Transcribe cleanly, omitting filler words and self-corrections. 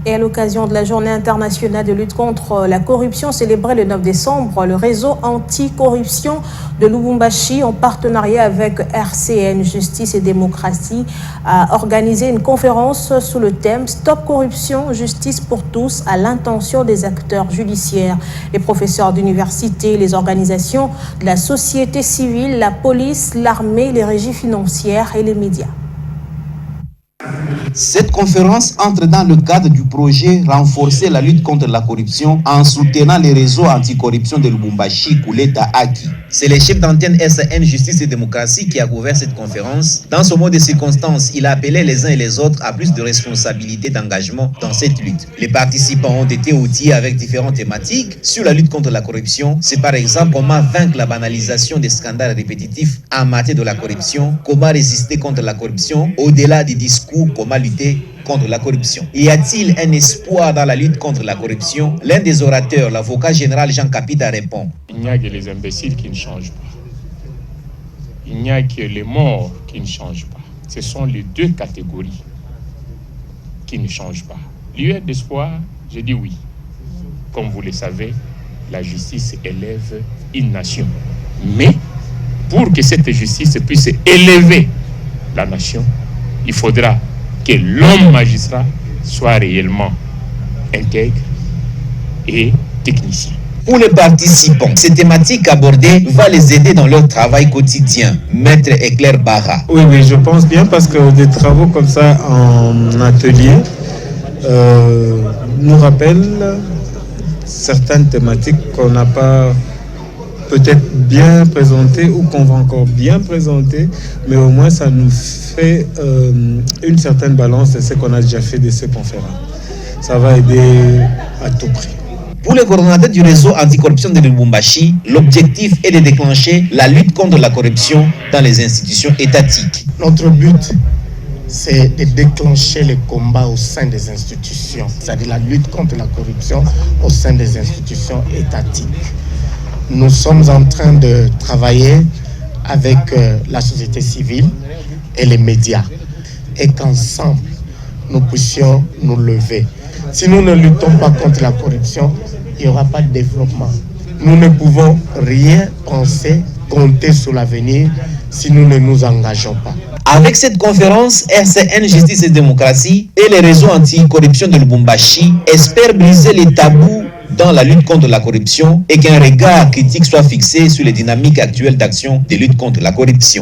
Et à l'occasion de la journée internationale de lutte contre la corruption célébrée le 9 décembre, le réseau anti-corruption de Lubumbashi, en partenariat avec RCN Justice et Démocratie, a organisé une conférence sous le thème « Stop corruption, justice pour tous » à l'intention des acteurs judiciaires, les professeurs d'université, les organisations de la société civile, la police, l'armée, les régies financières et les médias. Cette conférence entre dans le cadre du projet Renforcer la lutte contre la corruption en soutenant les réseaux anticorruption de Lubumbashi, Kouleta Aki. C'est le chef d'antenne SN Justice et Démocratie qui a ouvert cette conférence. Dans ce mot de circonstance, il a appelé les uns et les autres à plus de responsabilité d'engagement dans cette lutte. Les participants ont été outillés avec différentes thématiques sur la lutte contre la corruption. C'est par exemple comment vaincre la banalisation des scandales répétitifs en matière de la corruption, comment résister contre la corruption, au-delà des discours, comment lutter contre la corruption. Y a-t-il un espoir dans la lutte contre la corruption? L'un des orateurs, l'avocat général Jean Capita, répond. Il n'y a que les imbéciles qui ne changent pas. Il n'y a que les morts qui ne changent pas. Ce sont les deux catégories qui ne changent pas. Lueur d'espoir, je dis oui. Comme vous le savez, la justice élève une nation. Mais pour que cette justice puisse élever la nation, il faudra que l'homme magistrat soit réellement intègre et technicien. Pour les participants, ces thématiques abordées va les aider dans leur travail quotidien. Maître Eclair Barra. Oui, je pense bien parce que des travaux comme ça en atelier nous rappellent certaines thématiques qu'on n'a pas peut-être bien présentées ou qu'on va encore bien présenter, mais au moins ça nous fait une certaine balance de ce qu'on a déjà fait de ces conférences. Ça va aider à tout prix. Pour le coordonnateur du réseau anticorruption de Lubumbashi, l'objectif est de déclencher la lutte contre la corruption dans les institutions étatiques. Notre but, c'est de déclencher les combats au sein des institutions, c'est-à-dire la lutte contre la corruption au sein des institutions étatiques. Nous sommes en train de travailler avec la société civile et les médias et qu'ensemble, nous puissions nous lever. Si nous ne luttons pas contre la corruption, il n'y aura pas de développement. Nous ne pouvons rien penser, compter sur l'avenir si nous ne nous engageons pas. Avec cette conférence, RCN Justice et Démocratie et les réseaux anti-corruption de Lubumbashi espèrent briser les tabous dans la lutte contre la corruption et qu'un regard critique soit fixé sur les dynamiques actuelles d'action de lutte contre la corruption.